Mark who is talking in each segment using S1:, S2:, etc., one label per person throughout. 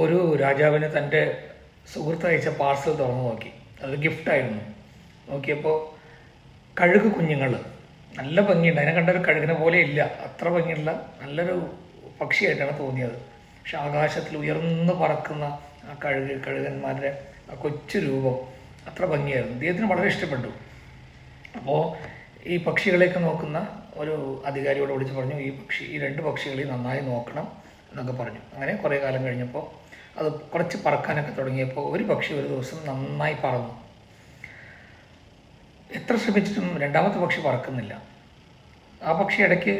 S1: ഒരു രാജാവിന് തൻ്റെ സുഹൃത്ത് അയച്ച പാർസൽ തുറന്നു നോക്കി. അത് ഗിഫ്റ്റായിരുന്നു. നോക്കിയപ്പോൾ കഴുക് കുഞ്ഞുങ്ങൾ, നല്ല ഭംഗിയുണ്ട്. അതിനെ കണ്ട ഒരു കഴുകിനെ പോലെ ഇല്ല, അത്ര ഭംഗിയുള്ള നല്ലൊരു പക്ഷിയായിട്ടാണ് തോന്നിയത്. പക്ഷെ ആകാശത്തിൽ ഉയർന്നു പറക്കുന്ന ആ കഴുകന്മാരുടെ ആ കൊച്ചു രൂപം അത്ര ഭംഗിയായിരുന്നു. അദ്ദേഹത്തിന് വളരെ ഇഷ്ടപ്പെട്ടു. അപ്പോൾ ഈ പക്ഷികളെയൊക്കെ നോക്കുന്ന ഒരു അധികാരിയോട് വിളിച്ച് പറഞ്ഞു, ഈ രണ്ട് പക്ഷികളെയും നന്നായി നോക്കണം എന്നൊക്കെ പറഞ്ഞു. അങ്ങനെ കുറേ കാലം കഴിഞ്ഞപ്പോൾ അത് കുറച്ച് പറക്കാനൊക്കെ തുടങ്ങിയപ്പോൾ ഒരു പക്ഷി ഒരു ദിവസം നന്നായി പറന്നു. എത്ര ശ്രമിച്ചിട്ടും രണ്ടാമത്തെ പക്ഷി പറക്കുന്നില്ല. ആ പക്ഷി ഇടയ്ക്ക്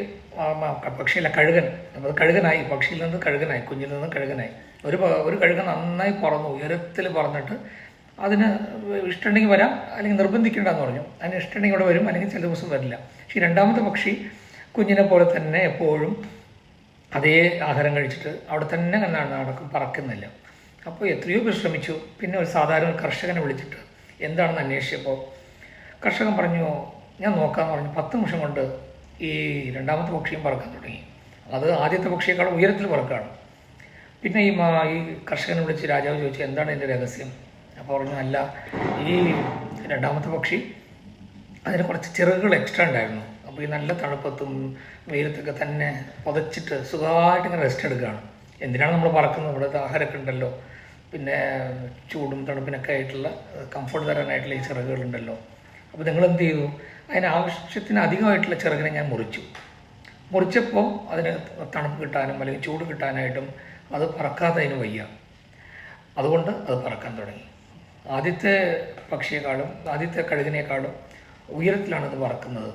S1: പക്ഷിയല്ല, കഴുകൻ. അപ്പോൾ കഴുകനായി, പക്ഷിയിൽ നിന്ന് കഴുകനായി, കുഞ്ഞിൽ നിന്ന് കഴുകനായി. ഒരു കഴുകൻ നന്നായി പറന്നു, ഉയരത്തിൽ പറന്നിട്ട് അതിന് ഇഷ്ടമുണ്ടെങ്കിൽ വരാം, അല്ലെങ്കിൽ നിർബന്ധിക്കേണ്ടെന്ന് പറഞ്ഞു. അതിന് ഇഷ്ടമുണ്ടെങ്കിൽ ഇവിടെ വരും, അല്ലെങ്കിൽ ചില ദിവസം വരില്ല. പക്ഷേ രണ്ടാമത്തെ പക്ഷി കുഞ്ഞിനെ പോലെ തന്നെ എപ്പോഴും അതേ ആഹാരം കഴിച്ചിട്ട് അവിടെ തന്നെ നടക്കും, പറക്കുന്നില്ല. അപ്പോൾ എത്രയോ പേർ ശ്രമിച്ചു. പിന്നെ ഒരു സാധാരണ കർഷകനെ വിളിച്ചിട്ട് എന്താണെന്ന് അന്വേഷിച്ചപ്പോൾ കർഷകൻ പറഞ്ഞു, ഞാൻ നോക്കാമെന്ന് പറഞ്ഞു. 10 നിമിഷം കൊണ്ട് ഈ രണ്ടാമത്തെ പക്ഷിയും പറക്കാൻ തുടങ്ങി. അത് ആദ്യത്തെ പക്ഷിയേക്കാളും ഉയരത്തിൽ പറക്കുകയാണ്. പിന്നെ ഈ കർഷകനെ വിളിച്ച് രാജാവ് ചോദിച്ചു, എന്താണ് ഇതിൻ്റെ രഹസ്യം? അപ്പോൾ പറഞ്ഞു, അല്ല, ഈ രണ്ടാമത്തെ പക്ഷി അതിന് കുറച്ച് ചിറകുകൾ എക്സ്ട്രാ ഉണ്ടായിരുന്നു. അപ്പോൾ ഈ നല്ല തണുപ്പത്തും വെയിലത്തൊക്കെ തന്നെ പുതച്ചിട്ട് സുഖമായിട്ട് ഇങ്ങനെ റെസ്റ്റ് എടുക്കുകയാണ്. എന്തിനാണ് നമ്മൾ പറക്കുന്നത്? ഇവിടെ ആഹാരമൊക്കെ ഉണ്ടല്ലോ, പിന്നെ ചൂടും തണുപ്പിനൊക്കെ ആയിട്ടുള്ള കംഫർട്ട് തരാനായിട്ടുള്ള ഈ ചിറകുകളുണ്ടല്ലോ. അപ്പോൾ നിങ്ങൾ എന്ത് ചെയ്തു? അതിന് ആവശ്യത്തിന് അധികമായിട്ടുള്ള ചിറകിനെ ഞാൻ മുറിച്ചപ്പോൾ അതിന് തണുപ്പ് കിട്ടാനും അല്ലെങ്കിൽ ചൂട് കിട്ടാനായിട്ടും അത് പറക്കാതെ അതിന് വയ്യ. അതുകൊണ്ട് അത് പറക്കാൻ തുടങ്ങി. ആദ്യത്തെ കഴുകിനേക്കാളും ഉയരത്തിലാണ് അത് പറക്കുന്നത്.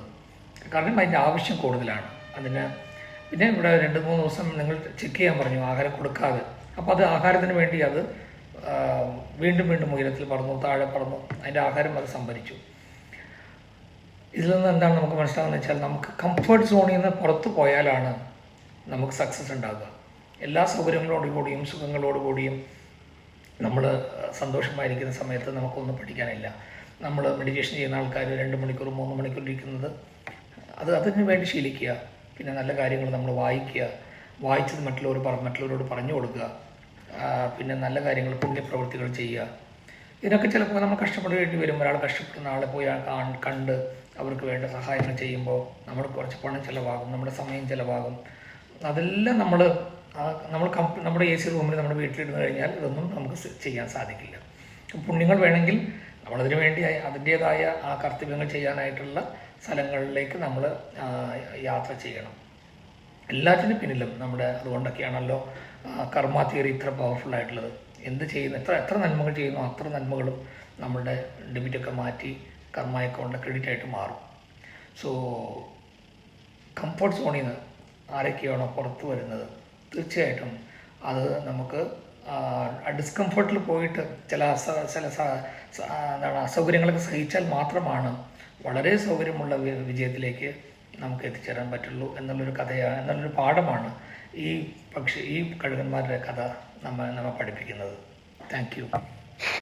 S1: കാരണം അതിൻ്റെ ആവശ്യം കൂടുതലാണ് അതിന്. പിന്നെ ഇവിടെ 2-3 ദിവസം നിങ്ങൾ ചെക്ക് ചെയ്യാൻ പറഞ്ഞു, ആഹാരം കൊടുക്കാതെ. അപ്പോൾ അത് ആഹാരത്തിന് വേണ്ടി അത് വീണ്ടും ഉയരത്തിൽ പറന്നു, താഴെ പറന്നു, അതിൻ്റെ ആഹാരം അത് സംഭരിച്ചു. ഇതിൽ നിന്ന് എന്താണ് നമുക്ക് മനസ്സിലാകുന്നത് വെച്ചാൽ, നമുക്ക് കംഫർട്ട് സോണിൽ നിന്ന് പുറത്തു പോയാലാണ് നമുക്ക് സക്സസ് ഉണ്ടാകുക. എല്ലാ സൗകര്യങ്ങളോടുകൂടിയും സുഖങ്ങളോടുകൂടിയും നമ്മൾ സന്തോഷമായിരിക്കുന്ന സമയത്ത് നമുക്കൊന്നും പഠിക്കാനില്ല. നമ്മൾ മെഡിറ്റേഷൻ ചെയ്യുന്ന ആൾക്കാർ 2 മണിക്കൂർ 3 മണിക്കൂർ ഇരിക്കുന്നത് അതിന് വേണ്ടി ശീലിക്കുക. പിന്നെ നല്ല കാര്യങ്ങൾ നമ്മൾ വായിക്കുക, വായിച്ചത് മറ്റുള്ളവരോട് പറഞ്ഞു കൊടുക്കുക. പിന്നെ നല്ല കാര്യങ്ങൾ, പുണ്യപ്രവൃത്തികൾ ചെയ്യുക. ഇതിനൊക്കെ ചിലപ്പോൾ നമ്മൾ കഷ്ടപ്പെടേണ്ടി വരും. ഒരാൾ കഷ്ടപ്പെടുന്ന ആളെ പോയി കണ്ട് അവർക്ക് വേണ്ട സഹായങ്ങൾ ചെയ്യുമ്പോൾ നമ്മൾ കുറച്ച് പണം ചിലവാകും, നമ്മുടെ സമയം ചിലവാകും. അതെല്ലാം നമ്മുടെ AC റൂമിൽ നമ്മുടെ വീട്ടിലിരുന്ന് കഴിഞ്ഞാൽ ഇതൊന്നും നമുക്ക് ചെയ്യാൻ സാധിക്കില്ല. പുണ്യങ്ങൾ വേണമെങ്കിൽ നമ്മളതിനു വേണ്ടി അതിൻ്റേതായ ആ കർത്തവ്യങ്ങൾ ചെയ്യാനായിട്ടുള്ള സ്ഥലങ്ങളിലേക്ക് നമ്മൾ യാത്ര ചെയ്യണം. എല്ലാറ്റിനും പിന്നിലും അതുകൊണ്ടൊക്കെയാണല്ലോ കർമ്മ തിയറി ഇത്ര പവർഫുൾ ആയിട്ടുള്ളത്. എന്ത് ചെയ്യുന്നു, എത്ര നന്മകൾ ചെയ്യുന്നു, അത്ര നന്മകളും നമ്മളുടെ ഡെബിറ്റൊക്കെ മാറ്റി കർമ്മ അക്കൗണ്ടിൽ ക്രെഡിറ്റ് ആയിട്ട് മാറും. സോ കംഫർട്ട് സോണിൽ നിന്ന് ആരൊക്കെയാണോ പുറത്ത് വരുന്നത്, തീർച്ചയായിട്ടും അത് നമുക്ക് ഡിസ്കംഫർട്ടിൽ പോയിട്ട് ചില അസൗകര്യങ്ങളൊക്കെ സഹിച്ചാൽ മാത്രമാണ് വളരെ സൗകര്യമുള്ള വിജയത്തിലേക്ക് നമുക്ക് എത്തിച്ചേരാൻ പറ്റുള്ളൂ എന്നുള്ളൊരു പാഠമാണ് ഈ കഴുകന്മാരുടെ കഥ നമ്മെ പഠിപ്പിക്കുന്നത്. Thank you.